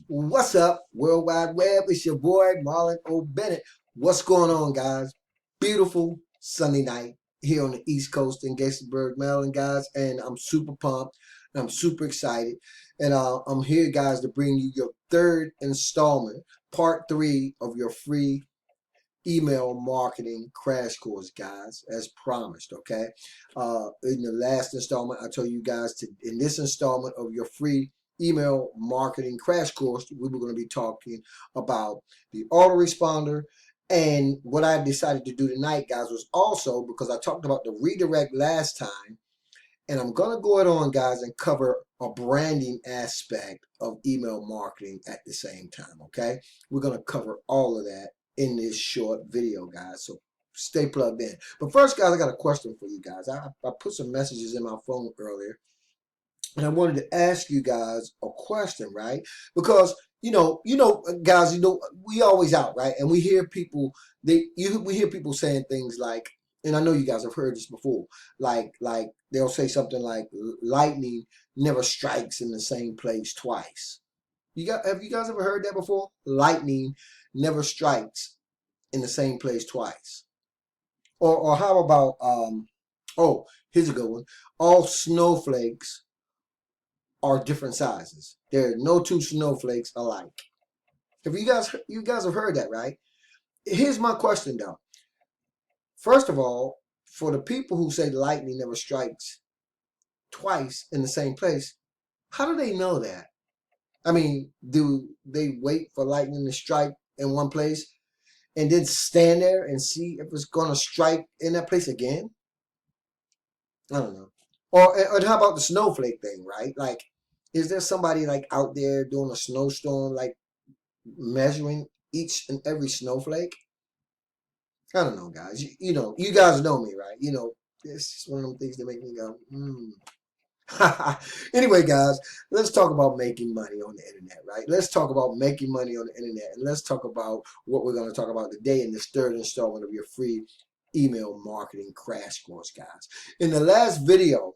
What's up, World Wide Web? It's your boy, Marlon O Bonnett. What's going on, guys? Beautiful Sunday night here on the East Coast in Gaithersburg, Maryland, guys. And I'm super pumped. And I'm super excited. And I'm here, guys, to bring you your third installment, part 3 of your free email marketing crash course, guys, as promised. Okay, in the last installment I told you guys to, in this installment of your free email marketing crash course, we were going to be talking about the autoresponder. And what I decided to do tonight, guys, was also because I talked about the redirect last time, and I'm going to go it on, guys, and cover a branding aspect of email marketing at the same time, okay? We're going to cover all of that in this short video, guys, so stay plugged in. But first, guys, I got a question for you guys. I put some messages in my phone earlier, and I wanted to ask you guys a question, right? Because guys, we always out, right? And we hear people, we hear people saying things like, and I know you guys have heard this before, like they'll say something like, lightning never strikes in the same place twice. Have you guys ever heard that before? Lightning never strikes in the same place twice. Or how about oh, here's a good one. All snowflakes are different sizes. There are no two snowflakes alike. If you guys have heard that, right? Here's my question though. First of all, for the people who say lightning never strikes twice in the same place, how do they know that? I mean, do they wait for lightning to strike in one place and then stand there and see if it's gonna strike in that place again? I don't know. Or how about the snowflake thing, right? Like, is there somebody like out there doing a snowstorm, like measuring each and every snowflake? I don't know, guys. You guys know me, right? It's one of them things that make me go, hmm. Anyway, guys, let's talk about making money on the internet, right? Let's talk about making money on the internet, and let's talk about what we're going to talk about today in this third installment of your free email marketing crash course, guys. In the last video,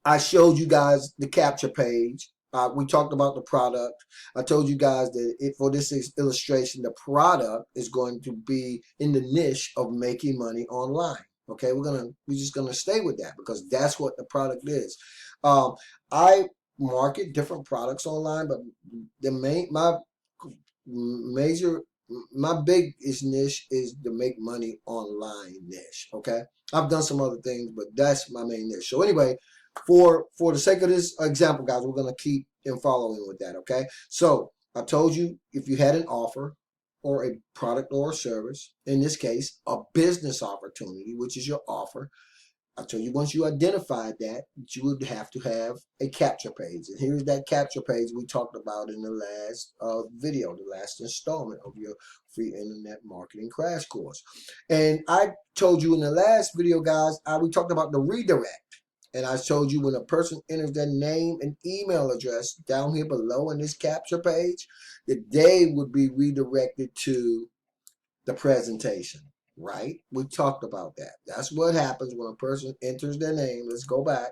I showed you guys the capture page. We talked about the product. I told you guys that for this illustration, the product is going to be in the niche of making money online. Okay, we're just gonna stay with that because that's what the product is. I market different products online, but major my biggest niche is the make money online niche. Okay, I've done some other things, but that's my main niche. So anyway, for the sake of this example, guys, we're going to keep in following with that, okay? So I told you if you had an offer or a product or a service, in this case, a business opportunity, which is your offer, I told you once you identified that, you would have to have a capture page. And here's that capture page we talked about in the last video, the last installment of your free internet marketing crash course. And I told you in the last video, guys, we talked about the redirect. And I showed you when a person enters their name and email address down here below in this capture page, that they would be redirected to the presentation, right? We talked about that. That's what happens when a person enters their name. Let's go back.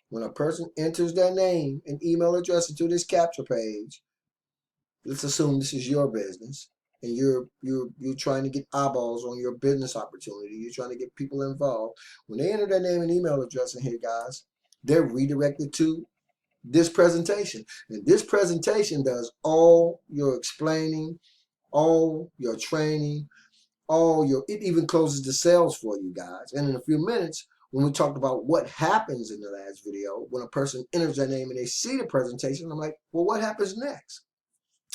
When a person enters their name and email address into this capture page, let's assume this is your business and you're trying to get eyeballs on your business opportunity. You're trying to get people involved. When they enter their name and email address in here, guys, they're redirected to this presentation. And this presentation does all your explaining, all your training, it even closes the sales for you guys. And in a few minutes, when we talked about what happens in the last video, when a person enters their name and they see the presentation, I'm like, well, what happens next?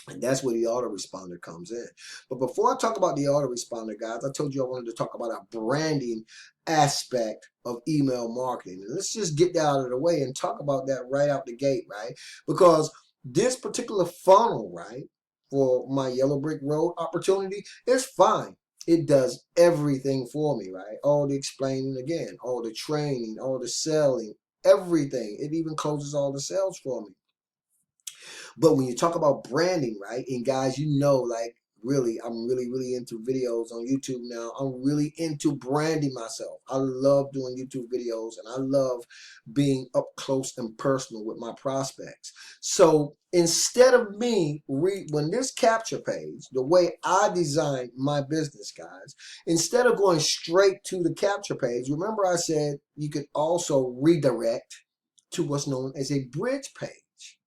And that's where the autoresponder comes in. But before I talk about the autoresponder, guys, I told you I wanted to talk about a branding aspect of email marketing. And let's just get that out of the way and talk about that right out the gate, right? Because this particular funnel, right, for my Yellow Brick Road opportunity is fine. It does everything for me, right? All the explaining again, all the training, all the selling, everything. It even closes all the sales for me. But when you talk about branding, right, and guys, like I'm really into videos on YouTube now. I'm really into branding myself. I love doing YouTube videos, and I love being up close and personal with my prospects. So instead of me, when this capture page, the way I designed my business, guys, instead of going straight to the capture page, remember I said you could also redirect to what's known as a bridge page.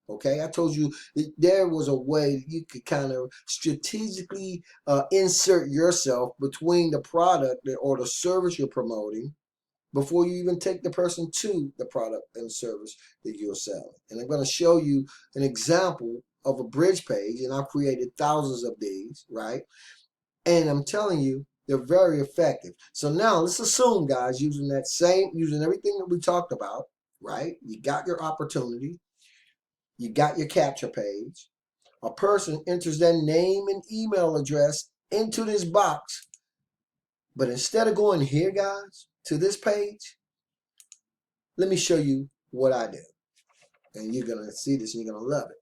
Okay, I told you that there was a way you could kind of strategically insert yourself between the product or the service you're promoting before you even take the person to the product and service that you're selling. And I'm going to show you an example of a bridge page, and I've created thousands of these, right? And I'm telling you, they're very effective. So now let's assume, guys, using everything that we talked about, right? You got your opportunity. You got your capture page. A person enters their name and email address into this box. But instead of going here, guys, to this page, let me show you what I do. And you're going to see this and you're going to love it.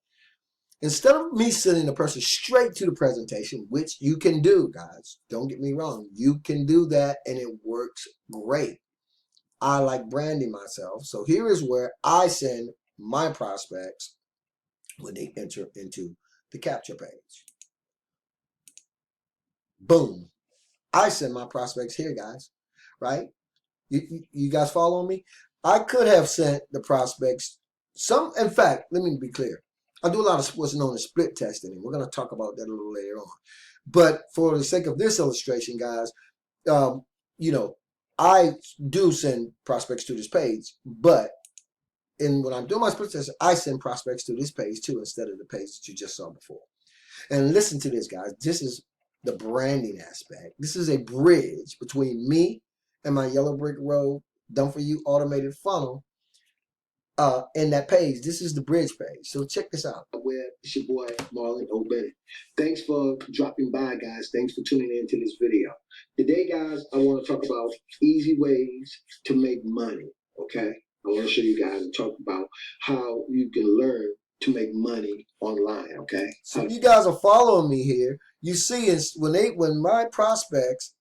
Instead of me sending the person straight to the presentation, which you can do, guys, don't get me wrong, you can do that and it works great. I like branding myself. So here is where I send my prospects when they enter into the capture page. Boom. I send my prospects here, guys, right? You guys follow me? I could have sent the prospects in fact, let me be clear. I do a lot of what's known as split testing, and we're going to talk about that a little later on. But for the sake of this illustration, guys, I do send prospects to this page, but when I'm doing my split testing, I send prospects to this page too instead of the page that you just saw before. And listen to this, guys. This is the branding aspect. This is a bridge between me and my yellow brick road done for you automated funnel in that page. This is the bridge page. So check this out. It's your boy Marlon O Bonnett. Thanks for dropping by, guys. Thanks for tuning into this video. Today, guys, I want to talk about easy ways to make money. Okay, I want to show you guys and talk about how you can learn to make money online. Okay, so you guys are following me here. You see, when my prospects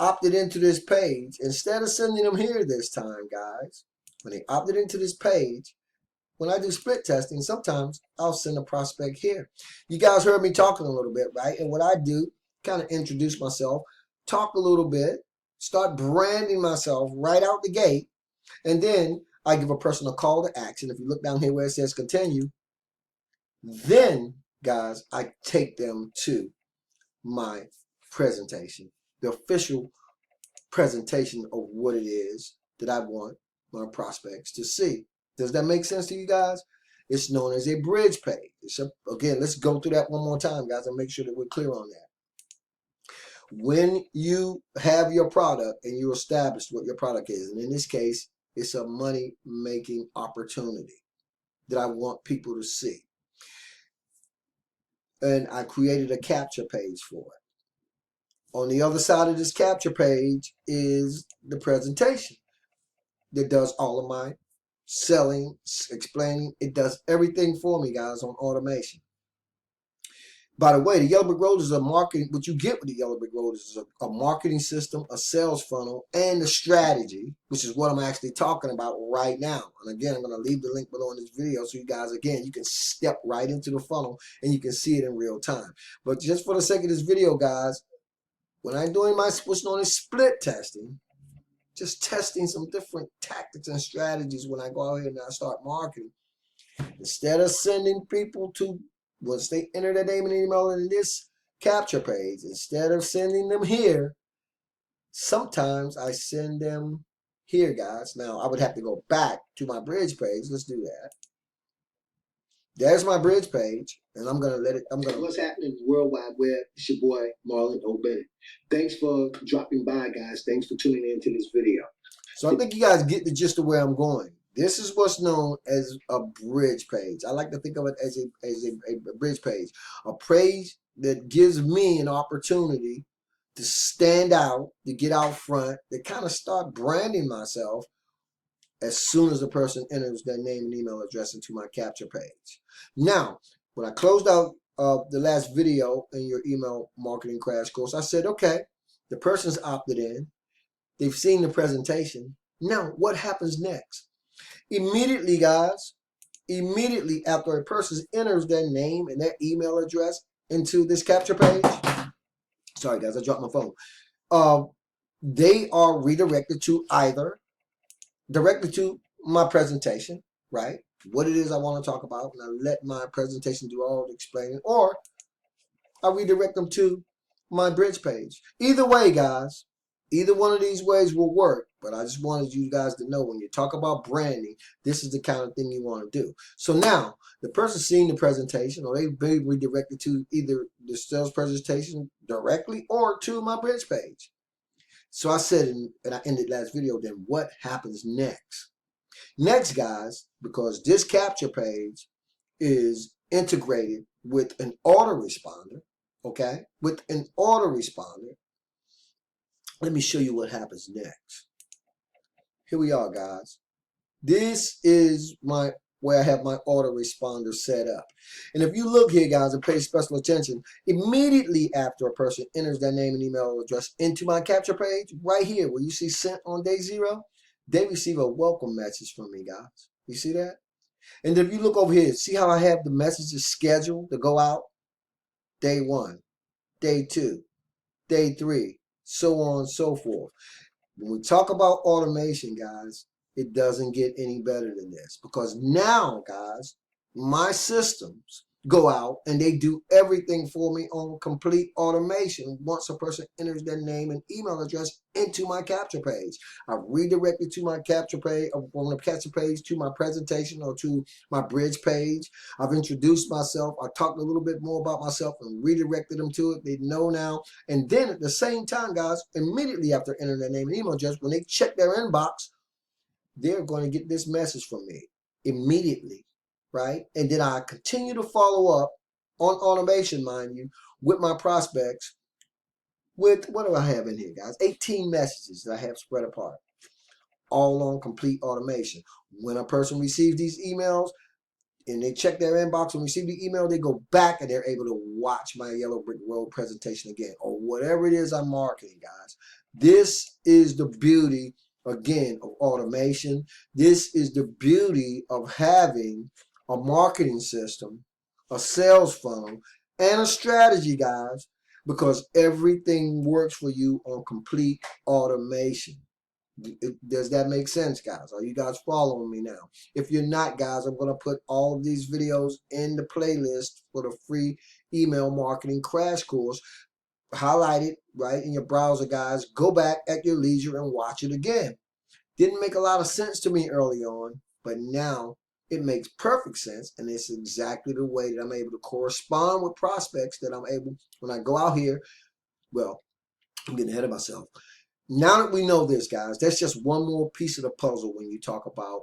opted into this page, instead of sending them here this time, guys, when they opted into this page, when I do split testing, sometimes I'll send a prospect here. You guys heard me talking a little bit, right? And what I do, kind of introduce myself, talk a little bit, start branding myself right out the gate, and then I give a person a call to action. If you look down here where it says continue, then, guys, I take them to my presentation, the official presentation of what it is that I want my prospects to see. Does that make sense to you guys? It's known as a bridge page. Again, let's go through that one more time, guys, and make sure that we're clear on that. When you have your product and you established what your product is, and in this case, it's a money-making opportunity that I want people to see. And I created a capture page for it. On the other side of this capture page is the presentation that does all of my selling, explaining. It does everything for me, guys, on automation. By the way, the Yellow Brick Road is a marketing, what you get with the Yellow Brick Road is a marketing system, a sales funnel, and a strategy, which is what I'm actually talking about right now. And again, I'm going to leave the link below in this video so you guys, again, you can step right into the funnel and you can see it in real time. But just for the sake of this video, guys, when I'm doing my what's known as split testing, just testing some different tactics and strategies when I go out here and I start marketing, instead of sending people to, once they enter their name and email in this capture page, instead of sending them here, sometimes I send them here, guys. Now, I would have to go back to my bridge page. Let's do that. There's my bridge page, and I'm gonna let it. What's happening in the World Wide Web? It's your boy Marlon O Bonnett. Thanks for dropping by, guys. Thanks for tuning into this video. So I think you guys get the gist of where I'm going. This is what's known as a bridge page. I like to think of it as a bridge page, a page that gives me an opportunity to stand out, to get out front, to kind of start branding myself as soon as the person enters their name and email address into my capture page. Now, when I closed out the last video in your email marketing crash course, I said, okay, the person's opted in. They've seen the presentation. Now, what happens next? Immediately, guys, immediately after a person enters their name and their email address into this capture page, sorry guys, I dropped my phone. They are redirected to either directly to my presentation, right? What it is I want to talk about, and I let my presentation do all the explaining, or I redirect them to my bridge page. Either way, guys, either one of these ways will work. But I just wanted you guys to know when you talk about branding, this is the kind of thing you want to do. So now the person seeing the presentation, or they've been redirected to either the sales presentation directly or to my bridge page. So I said, and I ended last video, then what happens next? Next, guys, because this capture page is integrated with an autoresponder, okay? With an autoresponder, let me show you what happens next. Here we are, guys. This is where I have my autoresponder set up. And if you look here, guys, and pay special attention, immediately after a person enters their name and email address into my capture page, right here where you see sent on day 0, they receive a welcome message from me, guys. You see that? And if you look over here, see how I have the messages scheduled to go out? Day 1, day 2, day 3, so on and so forth. When we talk about automation, guys, it doesn't get any better than this, because now, guys, my systems go out and they do everything for me on complete automation once a person enters their name and email address into my capture page. I redirect it to my capture page, from the capture page to my presentation or to my bridge page. I've introduced myself. I talked a little bit more about myself and redirected them to it. They know now. And then at the same time, guys, immediately after entering their name and email address, when they check their inbox, they're going to get this message from me immediately, right? And then I continue to follow up on automation, mind you, with my prospects with, what do I have in here, guys? 18 messages that I have spread apart, all on complete automation. When a person receives these emails and they check their inbox and receive the email, they go back and they're able to watch my Yellow Brick Road presentation again, or whatever it is I'm marketing, guys. This is the beauty, again, of automation. This is the beauty of having a marketing system, a sales funnel, and a strategy, guys, because everything works for you on complete automation. Does that make sense, guys? Are you guys following me now? If you're not, guys, I'm going to put all of these videos in the playlist for the free email marketing crash course. Highlight it right in your browser, guys. Go back at your leisure and watch it again. Didn't make a lot of sense to me early on, but now it makes perfect sense, and it's exactly the way that I'm able to correspond with prospects that I'm able, when I go out here. Well, I'm getting ahead of myself. Now that we know this, guys, that's just one more piece of the puzzle when you talk about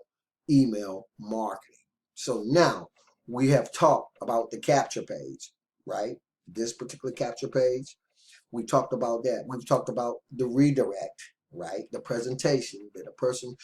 email marketing. So now we have talked about the capture page, right? This particular capture page. We talked about that. We've talked about the redirect, right? The presentation that a person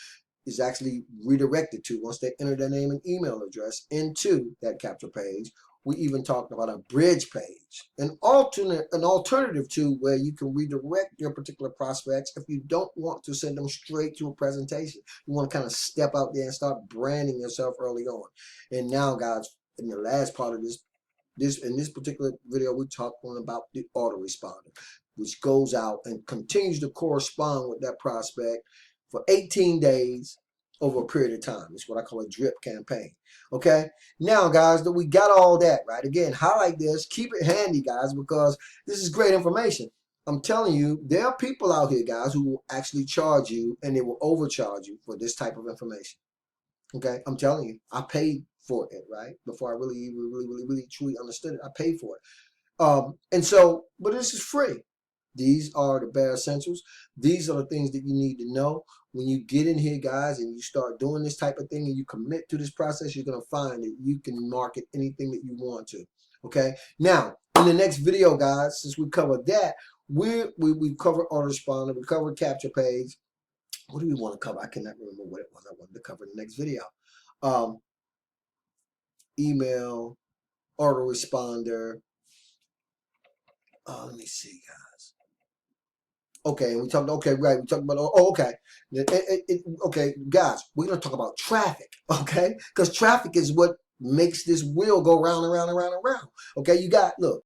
is actually redirected to once they enter their name and email address into that capture page. We even talked about a bridge page, an alternative to where you can redirect your particular prospects if you don't want to send them straight to a presentation. You want to kind of step out there and start branding yourself early on. And now, guys, in the last part of in this particular video, we're talking about the autoresponder, which goes out and continues to correspond with that prospect for 18 days over a period of time. It's what I call a drip campaign. Okay, now, guys, that we got all that right. Again, highlight this, keep it handy, guys, because this is great information. I'm telling you, there are people out here, guys, who will actually charge you, and they will overcharge you for this type of information. Okay, I'm telling you, I paid for it, right? Before I really truly understood it, I paid for it. And so, but this is free. These are the bare essentials. These are the things that you need to know. When you get in here, guys, and you start doing this type of thing and you commit to this process, you're going to find that you can market anything that you want to. Okay. Now, in the next video, guys, since we covered that, we covered autoresponder, we covered capture page. What do we want to cover? I cannot remember what it was I wanted to cover in the next video. Email autoresponder. Let me see, guys. Okay, and we talked. Okay, right. We talked about. Oh, okay. Okay, guys, we're gonna talk about traffic. Okay, because traffic is what makes this wheel go round and round and round and round. Okay, you got look.